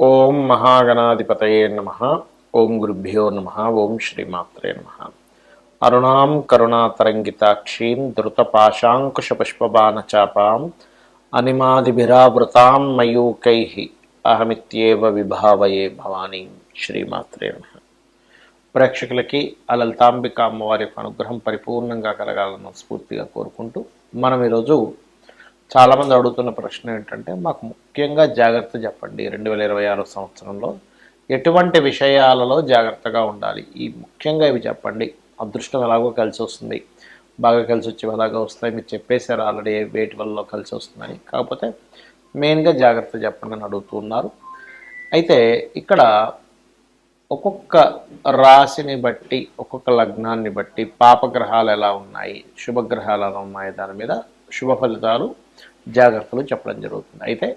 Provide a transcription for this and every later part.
ఓం మహాగణాధిపతయే నమః. ఓం గురుభ్యో నమః. ఓం శ్రీమాత్రే నమః. అరుణాం కరుణాతరంగితాక్షీం ధృతపాశాంకుశపుష్పబాణచాపాం అనిమాదిభిరావృతాం మయూకైః అహమిత్యేవ విభావయే భవానీం. శ్రీమాత్రే నమః. ప్రేక్షకులకి ఆ లలితాంబిక అమ్మవారి యొక్క అనుగ్రహం పరిపూర్ణంగా కలగాలని స్ఫూర్తిగా కోరుకుంటూ మనం ఈరోజు చాలామంది అడుగుతున్న ప్రశ్న ఏంటంటే, మాకు ముఖ్యంగా జాగ్రత్త చెప్పండి, 2026 సంవత్సరంలో ఎటువంటి విషయాలలో జాగ్రత్తగా ఉండాలి, ఈ ముఖ్యంగా ఇవి చెప్పండి. అదృష్టం ఎలాగో కలిసి వస్తుంది, బాగా కలిసి వచ్చేవి ఎలాగో వస్తాయి, మీరు చెప్పేశారు ఆల్రెడీ వేటి వల్ల కలిసి వస్తుందని. కాకపోతే మెయిన్గా జాగ్రత్త చెప్పండి అని అడుగుతున్నారు. అయితే ఇక్కడ ఒక్కొక్క రాశిని బట్టి, ఒక్కొక్క లగ్నాన్ని బట్టి పాపగ్రహాలు ఎలా ఉన్నాయి, శుభగ్రహాలు ఎలా ఉన్నాయి, దాని మీద శుభ ఫలితాలు జాగ్రత్తలు చెప్పడం జరుగుతుంది. అయితే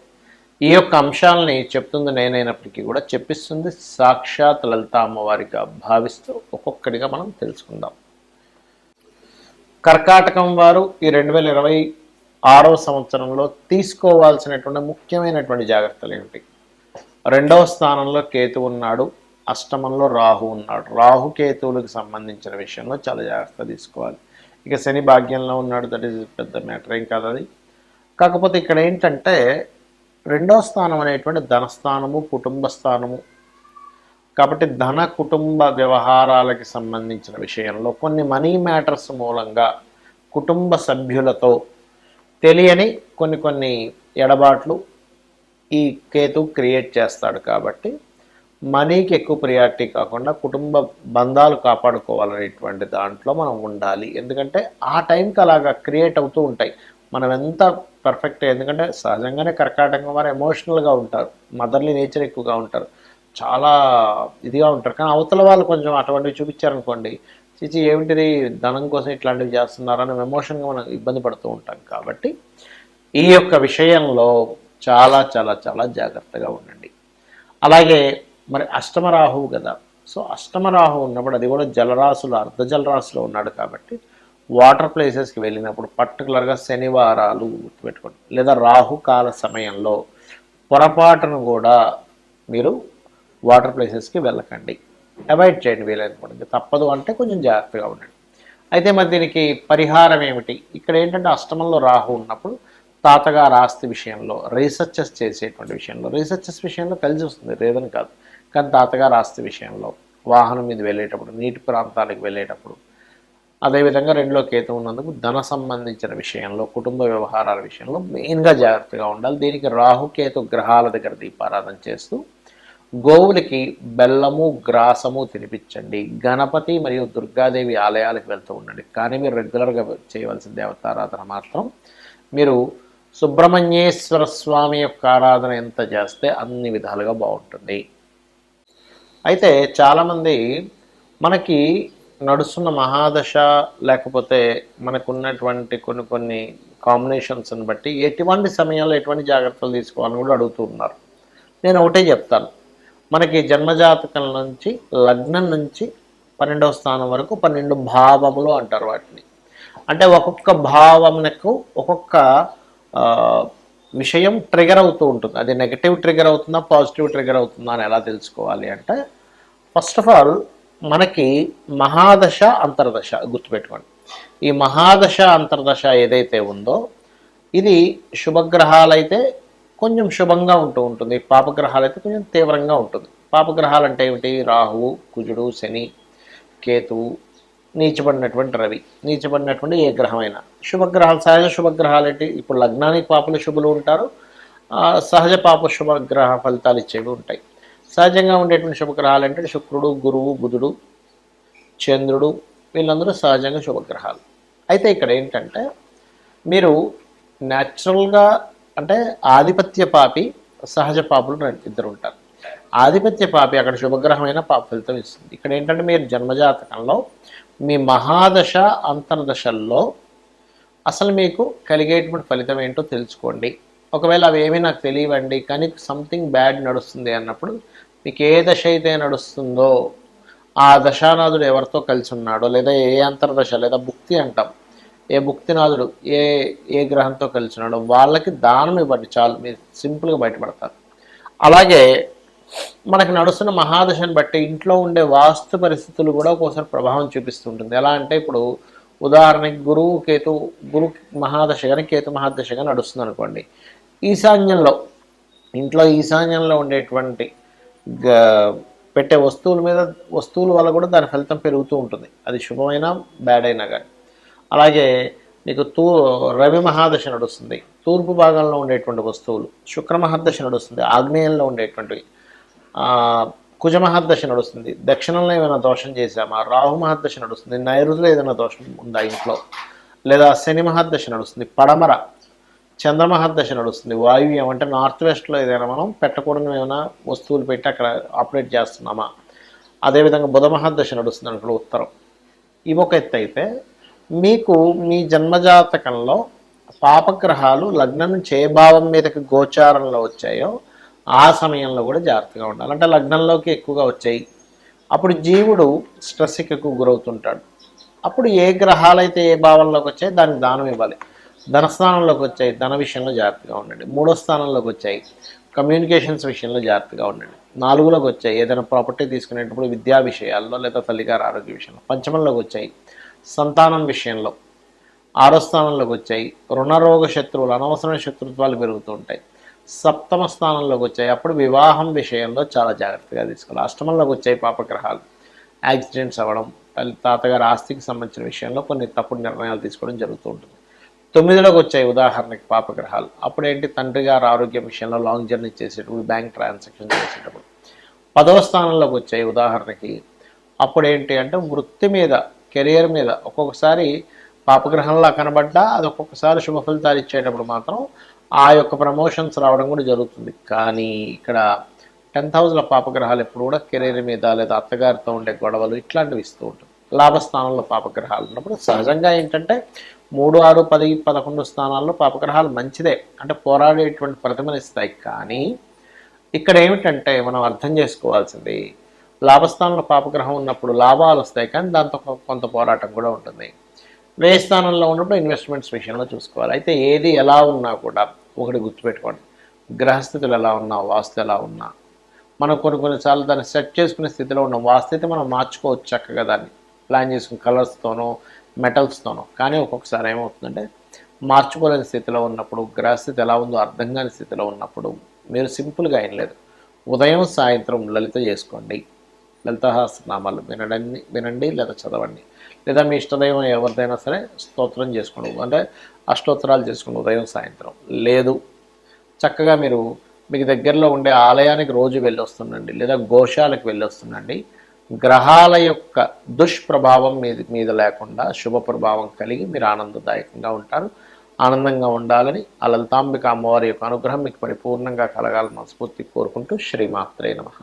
ఈ యొక్క అంశాలని చెప్తుంది నేనైనప్పటికీ కూడా చెప్పిస్తుంది సాక్షాత్ లలిత అమ్మవారిగా భావిస్తూ ఒక్కొక్కటిగా మనం తెలుసుకుందాం. కర్కాటకం వారు ఈ 2026 సంవత్సరంలో తీసుకోవాల్సినటువంటి ముఖ్యమైనటువంటి జాగ్రత్తలు ఏమిటి? 2వ స్థానంలో కేతు ఉన్నాడు, అష్టమంలో రాహు ఉన్నాడు. రాహుకేతువులకు సంబంధించిన విషయంలో చాలా జాగ్రత్త తీసుకోవాలి. ఇక శని భాగ్యంలో ఉన్నాడు, దట్ ఈజ్ పెద్ద మ్యాటర్ ఏం కాదు అది. కాకపోతే ఇక్కడ ఏంటంటే 2వ స్థానం అనేటువంటి ధనస్థానము, కుటుంబ స్థానము కాబట్టి ధన కుటుంబ వ్యవహారాలకి సంబంధించిన విషయంలో కొన్ని మనీ మ్యాటర్స్ మూలంగా కుటుంబ సభ్యులతో తెలియని కొన్ని ఎడబాట్లు ఈ కేతు క్రియేట్ చేస్తాడు. కాబట్టి మనీకి ఎక్కువ ప్రియారిటీ కాకుండా కుటుంబ బంధాలు కాపాడుకోవాలనేటువంటి దాంట్లో మనం ఉండాలి. ఎందుకంటే ఆ టైంకి అలాగా క్రియేట్ అవుతూ ఉంటాయి. మనం ఎంత పర్ఫెక్ట్, ఎందుకంటే సహజంగానే కర్కాటకం వారు ఎమోషనల్గా ఉంటారు, మదర్లీ నేచర్ ఎక్కువగా ఉంటారు, చాలా ఇదిగా ఉంటారు. కానీ అవతల వాళ్ళు కొంచెం అటువంటివి చూపించారనుకోండి, చిచి ఏమిటిది ధనం కోసం ఇట్లాంటివి చేస్తున్నారని ఎమోషన్గా మనం ఇబ్బంది పడుతూ ఉంటాం. కాబట్టి ఈ యొక్క విషయంలో చాలా చాలా చాలా జాగ్రత్తగా ఉండండి. అలాగే మరి అష్టమరాహువు కదా, సో అష్టమరాహు ఉన్నప్పుడు అది కూడా జలరాశులు, అర్ధ జలరాశిలో ఉన్నాడు. కాబట్టి వాటర్ ప్లేసెస్కి వెళ్ళినప్పుడు పర్టికులర్గా శనివారాలు గుర్తుపెట్టుకోండి, లేదా రాహుకాల సమయంలో పొరపాటును కూడా మీరు వాటర్ ప్లేసెస్కి వెళ్ళకండి, అవాయిడ్ చేయండి వీలైనప్పుడు. తప్పదు అంటే కొంచెం జాగ్రత్తగా ఉండండి. అయితే మరి దీనికి పరిహారం ఏమిటి? ఇక్కడ ఏంటంటే అష్టమంలో రాహు ఉన్నప్పుడు తాతగారు ఆస్తి విషయంలో రీసెర్చెస్ చేసేటువంటి విషయంలో, రీసెర్చెస్ విషయంలో కలిసి వస్తుంది, లేదని కాదు. కానీ తాతగారు ఆస్తి విషయంలో, వాహనం మీద వెళ్ళేటప్పుడు, నీటి ప్రాంతాలకు వెళ్ళేటప్పుడు, అదేవిధంగా 2లో కేతు ఉన్నందుకు ధన సంబంధించిన విషయంలో, కుటుంబ వ్యవహారాల విషయంలో మెయిన్గా జాగ్రత్తగా ఉండాలి. దీనికి రాహుకేతు గ్రహాల దగ్గర దీపారాధన చేస్తూ గోవులకి బెల్లము గ్రాసము తినిపించండి. గణపతి మరియు దుర్గాదేవి ఆలయాలకు వెళ్తూ ఉండండి. కానీ మీరు రెగ్యులర్గా చేయవలసిన దేవతారాధన మాత్రం మీరు సుబ్రహ్మణ్యేశ్వర స్వామి యొక్క ఆరాధన ఎంత చేస్తే అన్ని విధాలుగా బాగుంటుంది. అయితే చాలామంది మనకి నడుస్తున్న మహాదశ లేకపోతే మనకున్నటువంటి కొన్ని కాంబినేషన్స్ని బట్టి ఎటువంటి సమయంలో ఎటువంటి జాగ్రత్తలు తీసుకోవాలని కూడా అడుగుతూ ఉన్నారు. నేను ఒకటే చెప్తాను, మనకి జన్మజాతకం నుంచి లగ్నం నుంచి 12వ స్థానం వరకు 12 భావములు అంటారు వాటిని. అంటే ఒక్కొక్క భావమునకు ఒక్కొక్క విషయం ట్రిగర్ అవుతూ ఉంటుంది. అది నెగటివ్ ట్రిగర్ అవుతుందా, పాజిటివ్ ట్రిగర్ అవుతుందా అని ఎలా తెలుసుకోవాలి అంటే, ఫస్ట్ ఆఫ్ ఆల్ మనకి మహాదశ అంతర్దశ గుర్తుపెట్టుకోండి. ఈ మహాదశ అంతర్దశ ఏదైతే ఉందో ఇది శుభగ్రహాలైతే కొంచెం శుభంగా ఉంటుంది, పాపగ్రహాలు అయితే కొంచెం తీవ్రంగా ఉంటుంది. పాపగ్రహాలు అంటే ఏమిటి? రాహువు, కుజుడు, శని, కేతువు, నీచబడినటువంటి రవి, నీచబడినటువంటి ఏ గ్రహమైనా. శుభగ్రహాలు, సహజ శుభగ్రహాలు ఏంటి? ఇప్పుడు లగ్నానికి పాపలు శుభులు ఉంటారు, సహజ పాప శుభగ్రహ ఫలితాలు ఇచ్చేవి ఉంటాయి. సహజంగా ఉండేటువంటి శుభగ్రహాలు అంటే శుక్రుడు, గురువు, బుధుడు, చంద్రుడు, వీళ్ళందరూ సహజంగా శుభగ్రహాలు. అయితే ఇక్కడ ఏంటంటే మీరు న్యాచురల్గా అంటే ఆధిపత్య పాపి, సహజ పాపులు ఇద్దరు ఉంటారు. ఆధిపత్య పాపి అక్కడ శుభగ్రహమైన పాప ఫలితం ఇస్తుంది. ఇక్కడ ఏంటంటే మీరు జన్మజాతకంలో మీ మహాదశ అంతర్దశల్లో అసలు మీకు కలిగేటువంటి ఫలితం ఏంటో తెలుసుకోండి. ఒకవేళ అవి ఏమీ నాకు తెలియవండి కానీ సంథింగ్ బ్యాడ్ నడుస్తుంది అన్నప్పుడు మీకు ఏ దశ అయితే నడుస్తుందో ఆ దశానాథుడు ఎవరితో కలిసి ఉన్నాడో, లేదా ఏ అంతర్దశ లేదా భుక్తి అంటాం, ఏ భుక్తినాథుడు ఏ గ్రహంతో కలిసి ఉన్నాడో వాళ్ళకి దానం ఇవ్వండి, చాలు, మీరు సింపుల్గా బయటపడతారు. అలాగే మనకి నడుస్తున్న మహాదశను బట్టి ఇంట్లో ఉండే వాస్తు పరిస్థితులు కూడా ఒక్కోసారి ప్రభావం చూపిస్తుంటుంది. ఎలా అంటే ఇప్పుడు ఉదాహరణకి గురు మహాదశ కానీ కేతు మహాదశ కానీ నడుస్తుంది అనుకోండి. ఈశాన్యంలో ఇంట్లో ఈశాన్యంలో ఉండేటువంటి పెట్టే వస్తువుల వల్ల కూడా దాని ఫలితం పెరుగుతూ ఉంటుంది. అది శుభమైనా బ్యాడ్ అయినా కానీ. అలాగే నీకు రవి మహాదశ నడుస్తుంది, తూర్పు భాగంలో ఉండేటువంటి వస్తువులు. శుక్ర మహాదశ నడుస్తుంది, ఆగ్నేయంలో ఉండేటువంటివి. కుజ మహాదశ నడుస్తుంది, దక్షిణంలో ఏమైనా దోషం చేశామా. రాహు మహాదశ నడుస్తుంది, నైరుతిలో ఏదైనా దోషం ఉందా ఇంట్లో. లేదా శని మహాదశ నడుస్తుంది, పడమర. చంద్రమహాదశ నడుస్తుంది, వాయువ్యం అంటే నార్త్ వెస్ట్లో ఏదైనా మనం పెట్టకూడని ఏమైనా వస్తువులు పెట్టి అక్కడ ఆపరేట్ చేస్తున్నామా. అదేవిధంగా బుధ మహాదశ నడుస్తుంది అనుకో ఉత్తరం. ఇవి ఒక ఎత్తు అయితే, మీకు మీ జన్మజాతకంలో పాపగ్రహాలు లగ్నం ఏ భావం మీదకి గోచారంలో వచ్చాయో ఆ సమయంలో కూడా జాగ్రత్తగా ఉండాలి. అంటే లగ్నంలోకి ఎక్కువగా వచ్చాయి, అప్పుడు జీవుడు స్ట్రెస్కి ఎక్కువ గురవుతుంటాడు. అప్పుడు ఏ గ్రహాలైతే ఏ భావంలోకి వచ్చాయి దానికి దానం ఇవ్వాలి. ధనస్థానంలోకి వచ్చాయి, ధన విషయంలో జాగ్రత్తగా ఉండండి. 3వ స్థానంలోకి వచ్చాయి, కమ్యూనికేషన్స్ విషయంలో జాగ్రత్తగా ఉండండి. 4లోకి వచ్చాయి, ఏదైనా ప్రాపర్టీ తీసుకునేటప్పుడు విద్యా విషయాల్లో లేదా తల్లిగారి ఆరోగ్య విషయంలో. 5మంలోకి వచ్చాయి, సంతానం విషయంలో. 6వ స్థానంలోకి వచ్చాయి, రుణరోగ శత్రువులు, అనవసరమైన శత్రుత్వాలు పెరుగుతూ ఉంటాయి. 7మ స్థానంలోకి వచ్చాయి, అప్పుడు వివాహం విషయంలో చాలా జాగ్రత్తగా తీసుకోవాలి. 8మంలోకి వచ్చాయి పాపగ్రహాలు, యాక్సిడెంట్స్ అవ్వడం, తాతగారి ఆస్తికి సంబంధించిన విషయంలో కొన్ని తప్పుడు నిర్ణయాలు తీసుకోవడం జరుగుతూ ఉంటుంది. 9లోకి వచ్చాయి ఉదాహరణకి పాపగ్రహాలు, అప్పుడు ఏంటి, తండ్రి గారి ఆరోగ్యం విషయంలో లాంగ్ జర్నీ చేసేటప్పుడు, బ్యాంక్ ట్రాన్సాక్షన్ చేసేటప్పుడు. 10వ స్థానంలోకి వచ్చాయి ఉదాహరణకి, అప్పుడు ఏంటి అంటే వృత్తి మీద, కెరియర్ మీద ఒక్కొక్కసారి పాపగ్రహంలా కనబడ్డా అది ఒక్కొక్కసారి శుభ ఫలితాలు ఇచ్చేటప్పుడు మాత్రం ఆ యొక్క ప్రమోషన్స్ రావడం కూడా జరుగుతుంది. కానీ ఇక్కడ 10th హౌస్లో పాపగ్రహాలు ఎప్పుడు కూడా కెరీర్ మీద లేదా అత్తగారితో ఉండే గొడవలు ఇట్లాంటివి ఇస్తూ ఉంటుంది. లాభస్థానంలో పాపగ్రహాలు ఉన్నప్పుడు సహజంగా ఏంటంటే 3, 6, 10, 11 స్థానాల్లో పాపగ్రహాలు మంచిదే, అంటే పోరాడేటువంటి ప్రతిమనిస్తాయి. కానీ ఇక్కడ ఏమిటంటే మనం అర్థం చేసుకోవాల్సింది, లాభస్థానంలో పాపగ్రహం ఉన్నప్పుడు లాభాలు వస్తాయి, కానీ దాంతో కొంత పోరాటం కూడా ఉంటుంది. వ్యయ స్థానంలో ఉన్నప్పుడు ఇన్వెస్ట్మెంట్స్ విషయంలో చూసుకోవాలి. అయితే ఏది ఎలా ఉన్నా కూడా ఒకటి గుర్తుపెట్టుకోండి, గ్రహస్థితులు ఎలా ఉన్నా, వాస్తు ఎలా ఉన్నా, మనం కొన్నిసార్లు దాన్ని సెట్ చేసుకునే స్థితిలో ఉన్నాం. వాస్తు మనం మార్చుకోవచ్చు చక్కగా, దాన్ని ప్లాన్ చేసుకుని కలర్స్తోనో మెటల్స్తోనో. కానీ ఒక్కొక్కసారి ఏమవుతుందంటే మార్చుకోలేని స్థితిలో ఉన్నప్పుడు, గ్రహస్థితి ఎలా ఉందో అర్థం కాని స్థితిలో ఉన్నప్పుడు మీరు సింపుల్గా ఏం లేదు, ఉదయం సాయంత్రం లలిత చేసుకోండి. లలితాసహస్రనామాలు వినండి లేదా చదవండి. లేదా మీ ఇష్టదైవం ఎవరిదైనా సరే స్తోత్రం చేసుకోండి, అంటే అష్టోత్తరాలు చేసుకోండి ఉదయం సాయంత్రం. లేదు చక్కగా మీకు దగ్గరలో ఉండే ఆలయానికి రోజు వెళ్ళొస్తుండండి, లేదా గోశాలకు వెళ్ళొస్తుండండి. గ్రహాల యొక్క దుష్ప్రభావం మీద లేకుండా శుభ ప్రభావం కలిగి మీరు ఆనందదాయకంగా ఉంటారు. ఆనందంగా ఉండాలని ఆ లలితాంబిక అమ్మవారి యొక్క అనుగ్రహం మీకు పరిపూర్ణంగా కలగాలని మనస్ఫూర్తి కోరుకుంటూ శ్రీమాత్రే నమః.